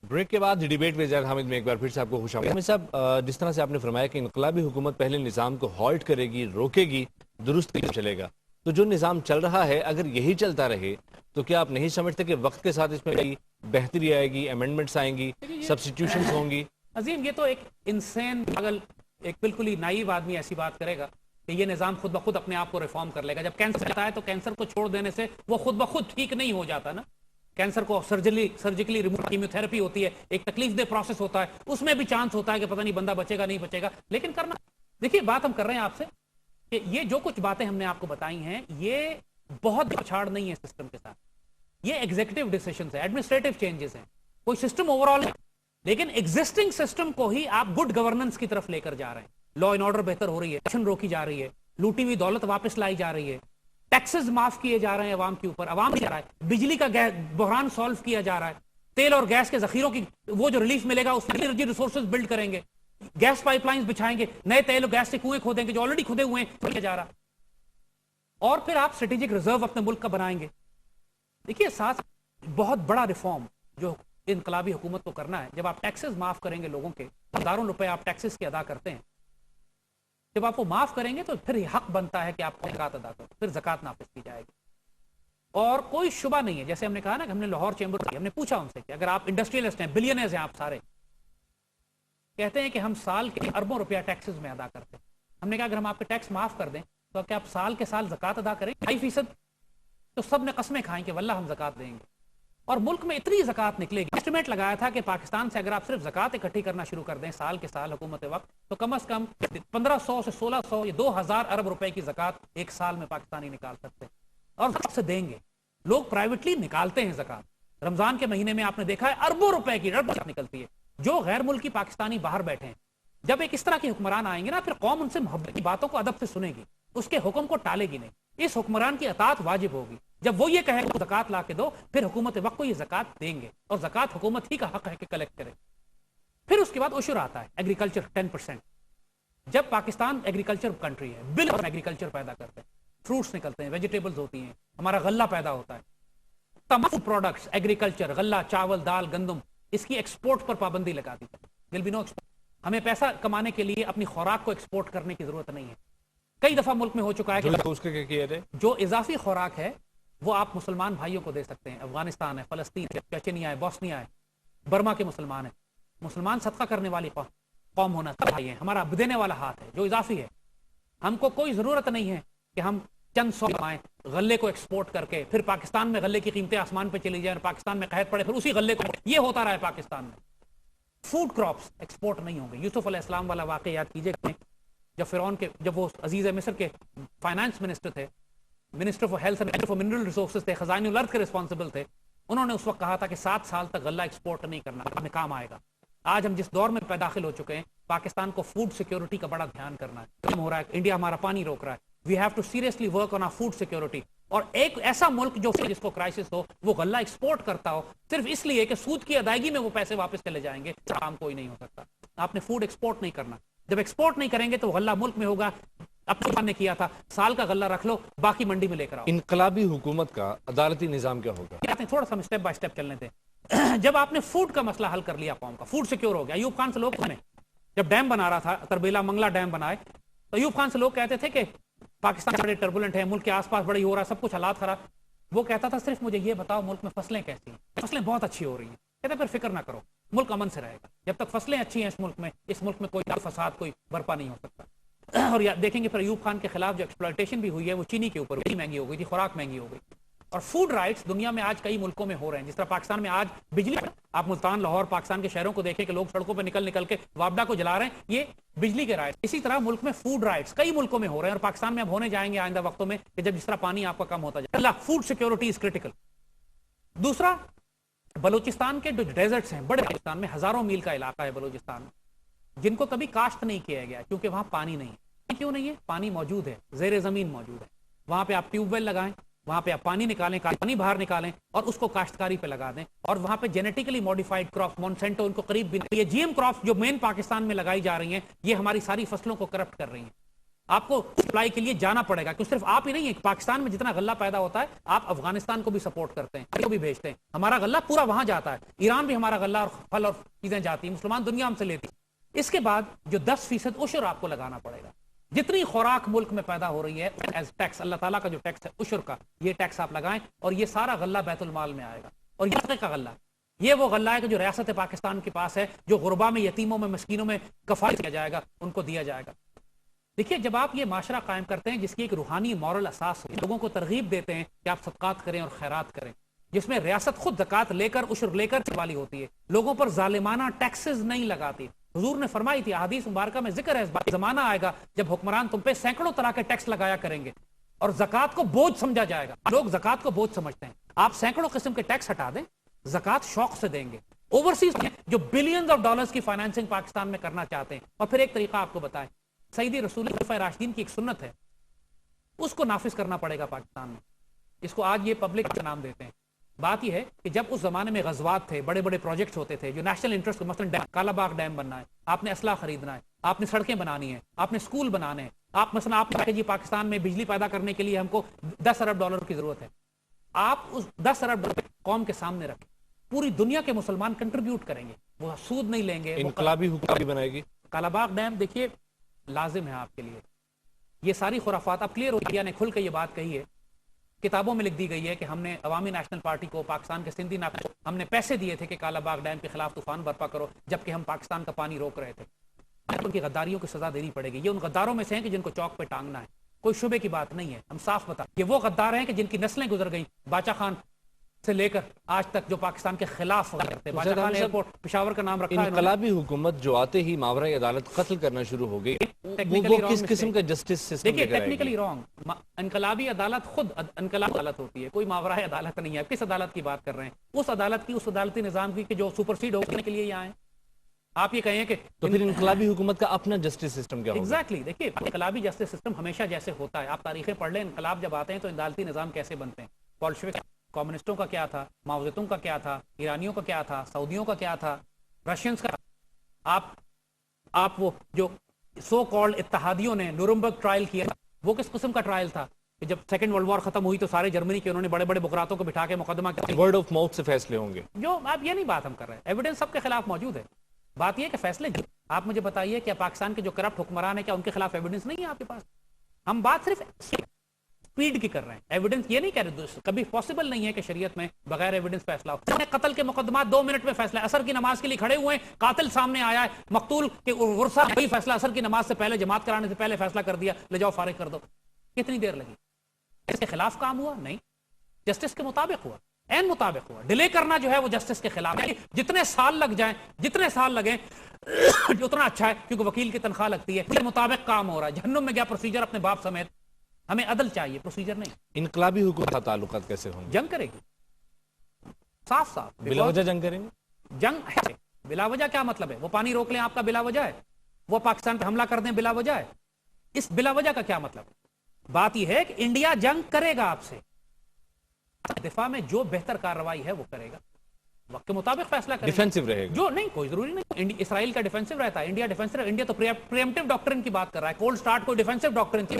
بریک کے بعد ڈیبیٹ میں زیر حامد میں ایک بار پھر سے آپ کو خوش آمدید. حامد صاحب, جس طرح سے آپ نے فرمایا کہ انقلابی حکومت پہلے نظام کو ہالٹ کرے گی, روکے گی, درست چلے گا, تو جو نظام چل رہا ہے اگر یہی چلتا رہے تو کیا آپ نہیں سمجھتے کہ وقت کے ساتھ اس میں بہتری آئے گی, امینڈمنٹس آئیں گی, سبسٹیٹیوشنز ہوں گی؟ عظیم, یہ تو ایک انسان پاگل, ایک بالکل ہی نائیو آدمی ایسی بات کرے گا کہ یہ نظام خود بخود اپنے آپ کو ریفارم کر لے گا. جب کینسر آتا ہے تو کینسر کو چھوڑ دینے سے وہ خود بخود ٹھیک نہیں ہو جاتا نا. کینسر کو سرجیکلی ریموو, کیمیوتھیراپی ہوتی ہے, ایک تکلیف دہ پروسیس ہوتا ہے, اس میں بھی چانس ہوتا ہے کہ پتہ نہیں بندہ بچے گا نہیں بچے گا, لیکن کرنا. دیکھیے بات ہم کر رہے ہیں آپ سے کہ یہ جو کچھ باتیں ہم نے آپ کو بتائی ہیں یہ بہت پچھاڑ نہیں ہے سسٹم کے ساتھ. یہ ایگزیکٹو ڈیسیشنز ہیں, ایڈمنسٹریٹو چینجز ہیں, کوئی سسٹم اوور آل نہیں, لیکن ایگزسٹنگ سسٹم کو ہی آپ گڈ گورننس کی طرف لے کر جا رہے ہیں. لا اینڈ آرڈر بہتر ہو رہی ہے, کرپشن روکی جا رہی ہے, لوٹی ہوئی دولت واپس لائی جا رہی ہے, ٹیکسز معاف کیے جا رہے ہیں عوام کے اوپر, عوام جا رہا ہے, بجلی کا بحران سالو کیا جا رہا ہے, تیل اور گیس کے ذخیروں کی وہ جو ریلیف ملے گا اس میں انرجی ریسورسز بلڈ کریں گے, گیس پائپ لائنز بچھائیں گے, نئے تیل اور گیس سے کنویں کھودیں گے جو آلریڈی کھدے ہوئے ہیں, کیا جا رہا, اور پھر آپ اسٹریٹجک ریزرو اپنے ملک کا بنائیں گے. دیکھیے ساتھ بہت بڑا ریفارم جو انقلابی حکومت کو کرنا ہے, جب آپ ٹیکسز معاف کریں گے لوگوں کے, ہزاروں روپے آپ ٹیکسز کے ادا کرتے ہیں, جب آپ وہ معاف کریں گے تو پھر یہ حق بنتا ہے کہ آپ زکات ادا کرو, پھر زکات نافذ کی جائے گی. اور کوئی شبہ نہیں ہے, جیسے ہم نے کہا نا کہ ہم نے لاہور چیمبر, ہم نے پوچھا ان سے کہ اگر آپ انڈسٹریلسٹ ہیں, بلینئرز ہیں آپ سارے, کہتے ہیں کہ ہم سال کے اربوں روپیہ ٹیکسز میں ادا کرتے ہیں. ہم نے کہا اگر ہم آپ کے ٹیکس معاف کر دیں تو کیا آپ سال کے سال زکات ادا کریں 2.5%؟ تو سب نے قسمیں کھائیں کہ واللہ ہم زکات دیں گے, اور ملک میں اتنی زکات نکلے گی. اسٹیمیٹ لگایا تھا کہ پاکستان سے اگر آپ صرف زکات اکٹھی کرنا شروع کر دیں سال کے سال حکومت وقت, تو کم از کم 1500 سے 1600 یا 2000 ارب روپے کی زکات ایک سال میں پاکستانی نکال سکتے ہیں, اور سے دیں گے. لوگ پرائیویٹلی نکالتے ہیں زکات. رمضان کے مہینے میں آپ نے دیکھا ہے اربوں روپے کی نکلتی ہے. جو غیر ملکی پاکستانی باہر بیٹھے ہیں, جب ایک اس طرح کے حکمران آئیں گے نا, پھر قوم ان سے محبت کی باتوں کو ادب سے سنے گی, اس کے حکم کو ٹالے گی نہیں. اس حکمران کی اطاعت واجب ہوگی. جب وہ یہ کہے کہ زکات لا کے دو, پھر حکومت وقت کو یہ زکات دیں گے, اور زکات حکومت ہی کا حق ہے کہ کلیکٹ کرے. پھر اس کے بعد عشر آتا ہے, ایگریکلچر 10%. جب پاکستان ایگریکلچر کنٹری ہے, بالکل ایگریکلچر پیدا کرتے ہیں, فروٹس نکلتے ہیں, ویجیٹیبلز ہوتی ہیں, ہمارا غلہ پیدا ہوتا ہے, تمام پروڈکٹس ایگریکلچر, غلہ, چاول, دال, گندم, اس کی ایکسپورٹ پر پابندی لگا دی جائے. Will be no export. ہمیں پیسہ کمانے کے لیے اپنی خوراک کو ایکسپورٹ کرنے کی ضرورت نہیں ہے. کئی دفعہ ملک میں ہو چکا ہے کہ اس کے کیا ہے جو اضافی خوراک ہے وہ آپ مسلمان بھائیوں کو دے سکتے ہیں. افغانستان ہے, فلسطین ہے, چچنیا ہے, بوسنیا ہے, برما کے مسلمان ہیں. مسلمان صدقہ کرنے والی قوم ہونا چاہیے, ہمارا دینے والا ہاتھ ہے جو اضافی ہے. ہم کو کوئی ضرورت نہیں ہے کہ ہم چند سو کمائیں غلے کو ایکسپورٹ کر کے, پھر پاکستان میں غلے کی قیمتیں آسمان پہ چلی جائیں اور پاکستان میں قحط پڑے, پھر اسی غلے کو. یہ ہوتا رہا ہے پاکستان میں. فوڈ کراپس ایکسپورٹ نہیں ہوں گے. یوسف علیہ السلام والا واقعہ یاد کیجیے, جب فرعون کے, جب وہ عزیز مصر کے فائنانس منسٹر تھے, minister for health and for mineral resources تھے, خزائن الارض کے رسپانسبل تھے, انہوں نے اس وقت کہا تھا کہ 7 سال تک غلہ ایکسپورٹ نہیں کرنا, ہمیں کام آئے گا. آج ہم جس دور میں داخل ہو چکے ہیں, پاکستان کو فوڈ سیکیورٹی کا بڑا دھیان کرنا ہے. کم ہو رہا ہے, انڈیا ہمارا پانی روک رہا ہے. We have to seriously work on our food security. اور ایک ایسا ملک جو جس کو کرائسس ہو وہ غلہ ایکسپورٹ کرتا ہو صرف اس لیے کہ سود کی ادائیگی میں وہ پیسے واپس چلے جائیں گے, کام کوئی نہیں ہو سکتا. آپ نے فوڈ ایکسپورٹ نہیں کرنا. جب ایکسپورٹ نہیں کریں گے تو غلہ ملک میں ہوگا. اپنے نے کیا تھا, سال کا غلہ رکھ لو, باقی منڈی میں لے کر آؤ. انقلابی حکومت کا عدالتی نظام کیا ہوگا؟ تھوڑا سا اسٹیپ بائی اسٹیپ چلنے تھے. جب آپ نے فوڈ کا مسئلہ حل کر لیا قوم کا, فوڈ سیکیور ہو گیا, ایوب خان سے لوگ جب ڈیم بنا رہا تھا تربیلا منگلا ڈیم بنائے تو ایوب خان سے لوگ کہتے تھے کہ پاکستان بڑے ٹربولنٹ ہے, ملک کے آس پاس بڑی ہو رہا ہے, سب کچھ حالات خراب. وہ کہتا تھا صرف مجھے یہ بتاؤ ملک میں فصلیں کیسی ہیں. فصلیں بہت اچھی ہو رہی ہیں. کہتے پھر فکر نہ کرو, ملک امن سے رہے گا. جب تک فصلیں اچھی ہیں اس ملک میں کوئی فساد کوئی برپا نہیں ہو سکتا. اور دیکھیں گے پھر ایوب خان کے خلاف جو ایکسپلائٹیشن بھی ہوئی ہے وہ چینی کے اوپر مہنگی ہو گئی تھی, خوراک مہنگی ہو گئی. اور فوڈ رائٹس دنیا میں آج کئی ملکوں میں ہو رہے ہیں. جس طرح پاکستان میں آج بجلی, آپ ملتان لاہور پاکستان کے شہروں کو دیکھیں کہ لوگ سڑکوں پہ نکل کے وابڈا کو جلا رہے ہیں, یہ بجلی کے رائٹس. اسی طرح ملک میں فوڈ رائٹس کئی ملکوں میں ہو رہے ہیں, اور پاکستان میں اب ہونے جائیں گے آئندہ وقتوں میں کہ جب جس طرح پانی آپ کا کم ہوتا جائے. اللہ, فوڈ سیکیورٹی از کرٹیکل. دوسرا, بلوچستان کے جو ڈیزرٹس ہیں, بڑے پاکستان میں ہزاروں میل کا علاقہ ہے بلوچستان میں, جن کو کبھی کاشت نہیں کیا گیا کیونکہ وہاں پانی نہیں ہے. کیوں نہیں ہے؟ پانی موجود ہے, زیر زمین موجود ہے. وہاں پہ آپ ٹیوب ویل لگائیں, وہاں پہ آپ پانی نکالیں, پانی باہر نکالیں اور اس کو کاشتکاری پہ لگا دیں. اور وہاں پہ جینیٹیکلی ماڈیفائڈ کراپ, مونسینٹو ان کو قریب بھی نہیں. یہ جی ایم کراپ جو مین پاکستان میں لگائی جا رہی ہیں, یہ ہماری ساری فصلوں کو کرپٹ کر رہی ہیں. آپ کو سپلائی کے لیے جانا پڑے گا, کیونکہ صرف آپ ہی نہیں ہے. پاکستان میں جتنا غلہ پیدا ہوتا ہے آپ افغانستان کو بھی سپورٹ کرتے ہیں, کو بھی بھیجتے ہیں. ہمارا غلہ پورا وہاں جاتا ہے. ایران بھی ہمارا غلہ اور پھل اور چیزیں جاتی ہیں. مسلمان دنیا ہم سے لیتی. اس کے بعد جو 10% عشر آپ کو لگانا پڑے گا. جتنی خوراک ملک میں پیدا ہو رہی ہے ایز ٹیکس, اللہ تعالیٰ کا جو ٹیکس ہے عشر کا, یہ ٹیکس آپ لگائیں اور یہ سارا غلہ بیت المال میں آئے گا. اور یہ کا غلہ, یہ وہ غلہ ہے کہ جو ریاست پاکستان کے پاس ہے, جو غربا میں, یتیموں میں, مسکینوں میں کفالت کیا جائے گا, ان کو دیا جائے گا. دیکھیے, جب آپ یہ معاشرہ قائم کرتے ہیں جس کی ایک روحانی مورل اساس ہو, لوگوں کو ترغیب دیتے ہیں کہ آپ صدقات کریں اور خیرات کریں, جس میں ریاست خود زکات لے کر عشر لے کر والی ہوتی ہے, لوگوں پر ظالمانہ ٹیکسز نہیں لگاتی. حضور نے فرمائی تھی, احادیث مبارکہ میں ذکر ہے, اس بات زمانہ آئے گا جب حکمران تم پہ سینکڑوں طرح کے ٹیکس لگایا کریں گے اور زکات کو بوجھ سمجھا جائے گا. لوگ زکات کو بوجھ سمجھتے ہیں. آپ سینکڑوں قسم کے ٹیکس ہٹا دیں, زکات شوق سے دیں گے. اوورسیز جو بلینز آف ڈالرز کی فائنانسنگ پاکستان میں کرنا چاہتے ہیں. اور پھر ایک طریقہ آپ کو بتائیں, سیدی رسول خلفائے راشدین کی ایک سنت ہے, اس کو نافذ کرنا پڑے گا پاکستان میں. اس کو آج یہ پبلک کا نام دیتے ہیں. بات یہ ہے کہ جب اس زمانے میں غزوات تھے, بڑے بڑے پروجیکٹس ہوتے تھے جو نیشنل انٹرسٹ, مثلا کالا باغ ڈیم بننا ہے, آپ نے اسلحہ خریدنا ہے, آپ نے سڑکیں بنانی ہے, آپ نے اسکول بنانے ہیں, آپ مثلا آپ نے جی پاکستان میں بجلی پیدا کرنے کے لیے ہم کو $10 ارب کی ضرورت ہے. آپ اس $10 ارب قوم کے سامنے رکھیں, پوری دنیا کے مسلمان کنٹریبیوٹ کریں گے, وہ سود نہیں لیں گے. انقلابی حکومت بنائے گی. کالا باغ ڈیم دیکھیے لازم ہے آپ کے لیے. یہ ساری خرافات اب کلیئر ہو گئی, نے کھل کے یہ بات کہی ہے, کتابوں میں لکھ دی گئی ہے کہ ہم نے عوامی نیشنل پارٹی کو, پاکستان کے سندھی ناقص, ہم نے پیسے دیے تھے کہ کالا باغ ڈیم کے خلاف طوفان برپا کرو, جبکہ ہم پاکستان کا پانی روک رہے تھے. ان کی غداریوں کی سزا دینی پڑے گی. یہ ان غداروں میں سے ہیں کہ جن کو چوک پہ ٹانگنا ہے, کوئی شبے کی بات نہیں ہے. ہم صاف بتا, یہ وہ غدار ہیں کہ جن کی نسلیں گزر گئیں, باچا خان سے لے کر آج تک جو پاکستان کے خلاف کرتے. باچا خان ایئرپورٹ پشاور کا نام رکھا ہے. انقلابی حکومت جو آتے ہی ماورائے عدالت قتل کرنا شروع ہو گئی, وہ کس قسم کا جسٹس سسٹم دیکھیے ٹیکنیکلی رانگ. انقلابی عدالت خود انقلاب عدالت ہوتی ہے, کوئی ماورائے عدالت نہیں ہے. کس عدالت کی بات کر رہے ہیں؟ اس عدالت کی, اس عدالتی نظام کی کہ جو سپرسیڈ ہونے کے لیے یہاں ہیں. آپ یہ کہیں کہ تو پھر انقلابی حکومت کا اپنا جسٹس سسٹم کیا ہوگا؟ ایگزیکٹلی. دیکھیے انقلابی جسٹس سسٹم ہمیشہ جیسے ہوتا ہے, آپ تاریخیں پڑھ لیں, انقلاب جب آتے ہیں تو عدالتی نظام کیسے بنتے ہیں. بولشوک کمیونسٹوں کا کیا تھا, ماؤ زیتونگ کا کیا تھا, ایرانیوں کا کیا تھا, سعودیوں کا کیا تھا, رشینز کا. آپ وہ جو سو کالڈ اتحادیوں نے نورمبرگ ٹرائل کیا, وہ کس قسم کا ٹرائل تھا کہ جب سیکنڈ ورلڈ وار ختم ہوئی تو سارے جرمنی کے انہوں نے بڑے بڑے بکراتوں کو بٹھا کے مقدمہ کیا. ورڈ آف ماؤتھ سے فیصلے ہوں گے. جو آپ یہ نہیں بات ہم کر رہے ہیں, ایویڈنس سب کے خلاف موجود ہے. بات یہ کہ فیصلے آپ مجھے بتائیے کیا پاکستان کے جو کرپٹ حکمران ہیں کیا ان کے خلاف ایویڈنس نہیں ہے آپ کے پاس؟ ہم بات صرف سپیڈ کی کر رہے ہیں, ایویڈنس یہ نہیں کہہ رہے. کبھی پاسبل نہیں ہے کہ شریعت میں بغیر ایویڈنس فیصلہ ہو. قتل کے مقدمات 2 منٹ میں فیصلہ, اثر کی نماز کے لیے کھڑے ہوئے ہیں, قاتل سامنے آیا ہے, مقتول کے ورثہ وہی فیصلہ اثر کی نماز سے پہلے, جماعت کرانے سے پہلے فیصلہ کر دیا, لے جاؤ فارغ کر دو. کتنی دیر لگی؟ اس کے خلاف کام ہوا نہیں, جسٹس کے مطابق ہوا, این مطابق ہوا. ڈیلے کرنا جو ہے وہ جسٹس کے خلاف ہے. جتنے سال لگ جائیں, جتنے سال لگیں اتنا اچھا ہے, کیونکہ وکیل کی تنخواہ لگتی ہے. کے مطابق کام ہو رہا ہے. جہنم میں گیا پروسیجر اپنے باپ سمیت. ہمیں عدل چاہیے, پروسیجر نہیں. انقلابی حکومت کا تعلقات کیسے ہوں گے؟ جنگ کرے گی, صاف صاف بلا وجہ جنگ کریں گے. جنگ ہے بلا وجہ کیا مطلب ہے؟ وہ پانی روک لیں آپ کا بلا وجہ ہے, وہ پاکستان پہ حملہ کر دیں بلا وجہ ہے. اس بلا وجہ کا کیا مطلب ہے؟ بات یہ ہے کہ انڈیا جنگ کرے گا آپ سے, دفاع میں جو بہتر کارروائی ہے وہ کرے گا, وقت کے مطابق فیصلہ کرے گا. ڈیفینسو رہے گا جو نہیں, کوئی ضروری نہیں. اسرائیل کا ڈیفینسو رہتا ہے, انڈیا ڈیفینسو. انڈیا تو پریمپٹیو ڈاکٹرن کی بات کر رہا ہے. کولڈ سٹارٹ کو ڈیفینسو ڈاکٹرن تھی.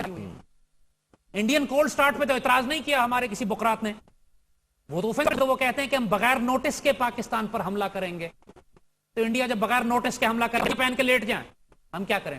انڈین کولڈ سٹارٹ پہ تو اعتراض نہیں کیا ہمارے کسی بکرات نے. وہ تو وہ کہتے ہیں کہ ہم بغیر نوٹس کے پاکستان پر حملہ کریں گے. تو انڈیا جب بغیر نوٹس کے حملہ کریں گے, پہن کے لیٹ جائیں, ہم کیا کریں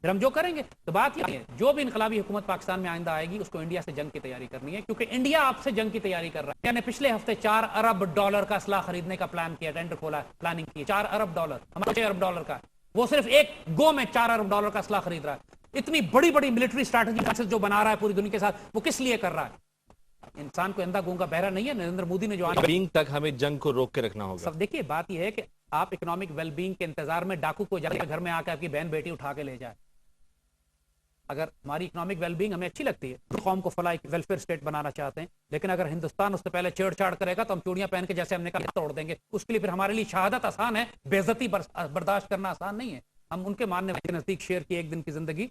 پھر ہم جو کریں گے. تو بات یہ ہے جو بھی انقلابی حکومت پاکستان میں آئندہ آئے گی اس کو انڈیا سے جنگ کی تیاری کرنی ہے, کیونکہ انڈیا آپ سے جنگ کی تیاری کر رہا ہے. انڈیا نے پچھلے ہفتے $4 ارب کا اسلحہ خریدنے کا پلان کیا, ٹینڈر کھولا, پلاننگ کی. $4 ارب ہمارا $6 ارب کا, وہ صرف ایک گو میں $4 ارب کا اسلحہ خرید رہا ہے. اتنی بڑی بڑی ملٹری اسٹریٹجی جو بنا رہا ہے پوری دنیا کے ساتھ, وہ کس لیے کر رہا ہے؟ انسان کو اندھا گونگا بہرا نہیں ہے. نریندر مودی نے جو بینگ تک ہمیں جنگ کو روک کے رکھنا ہوگا. سب دیکھیے بات یہ ہے کہ آپ اکنامک ویل بینگ کے انتظار میں ڈاکو کو جا کے گھر میں آ کے آپ کی بہن بیٹی اٹھا کے لے جائے. اگر ہماری اکنامک ویل بینگ ہمیں اچھی لگتی ہے, قوم کو فلاح ویلفیئر اسٹیٹ بنانا چاہتے ہیں, لیکن اگر ہندوستان اس سے پہلے چھیڑ چھاڑ کرے گا تو ہم چوڑیاں پہن کے جیسے ہم نے کہا توڑ دیں گے. اس کے لیے پھر ہمارے لیے شہادت آسان ہے, بے عزتی برداشت کرنا آسان نہیں ہے. ہم ان کے ماننے والے نزدیک شیر کی ایک دن کی زندگی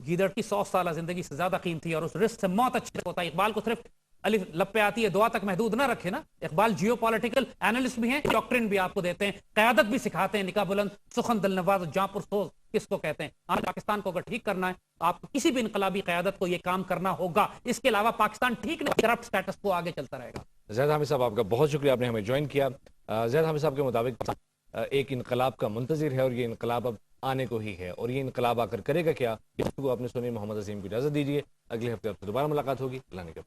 گیدڑ کی 100 سالہ زندگی سے زیادہ قیمتی ہے, اور اس رزق سے موت اچھی ہوتا ہے. اقبال کو صرف الف لب پہ آتی ہے دعا تک محدود نہ رکھے نا. اقبال جیو پولیٹیکل اینالسٹ بھی ہیں, ڈاکٹرن بھی آپ کو دیتے ہیں, قیادت بھی سکھاتے ہیں. نکاح بلند سخن دل نواز جاں پر سوز کس کو کہتے ہیں. آج پاکستان کو اگر ٹھیک کرنا ہے آپ کسی بھی انقلابی قیادت کو یہ کام کرنا ہوگا. اس کے علاوہ پاکستان ٹھیک نہیں, کرپٹ سٹیٹس کو آگے چلتا رہے گا. زید حامد صاحب آپ کا بہت شکریہ, آپ نے ہمیں جوائن کیا. زید حامد صاحب کے مطابق ایک انقلاب کا منتظر ہے, اور یہ انقلاب اب آنے کو ہی ہے, اور یہ انقلاب آ کر کرے گا کیا, اس کو آپ نے سنی. محمد عظیم کو اجازت دیجیے, اگلے ہفتے آپ سے دوبارہ ملاقات ہوگی. اللہ نے کے